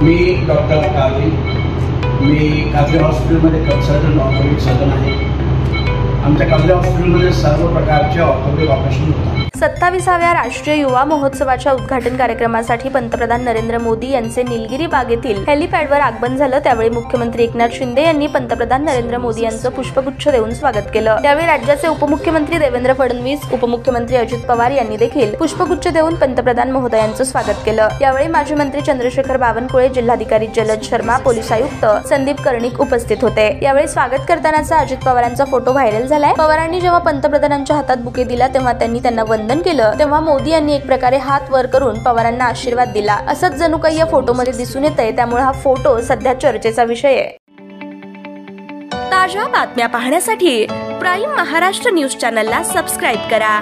मी doctor काजी, मी काजी हॉस्पिटलमध्ये consultant orthopaedic surgeon आहे। आमच्या काजी हॉस्पिटलमध्ये सर्व प्रकारचे ऑर्थोपेडिक ऑपरेशन होतात। 27व्या राष्ट्रीय युवा महोत्सवाच्या उद्घाटन कार्यक्रमासाठी पंतप्रधान नरेंद्र मोदी यांचे निलगिरी बाग येथील हेलिपॅडवर आगमन झालं। त्यावेळी मुख्यमंत्री एकनाथ शिंदे यांनी पंतप्रधान नरेंद्र मोदी यांचं पुष्पगुच्छ देऊन स्वागत केलं। त्यावेळी राज्याचे उपमुख्यमंत्री देवेंद्र फडणवीस, उपमुख्यमंत्री अजित पवार यांनी देखील पुष्पगुच्छ देऊन पंतप्रधान महोदयांचं स्वागत केलं। यावेळी माजी मंत्री चंद्रशेखर बावनकुळे, जिल्हाधिकारी जलज शर्मा, पोलीस आयुक्त संदीप कर्णिक उपस्थित होते। यावेळी स्वागत करतानाचा अजित पवारांचा फोटो व्हायरल झालाय। पवारांनी जेव्हा पंतप्रधानांच्या हातात बुके दिला तेव्हा त्यांनी त्यांना वंदन केलं, तेव्हा मोदी यांनी एक प्रकारे हात वर करून पवारांना आशीर्वाद दिला, असंच जणू काही या फोटोमध्ये दिसून येतंय। त्यामुळे हा फोटो सध्या चर्चेचा विषय आहे। ताज्या बातम्या पाहण्यासाठी प्राईम महाराष्ट्र न्यूज चॅनलला सबस्क्राईब करा।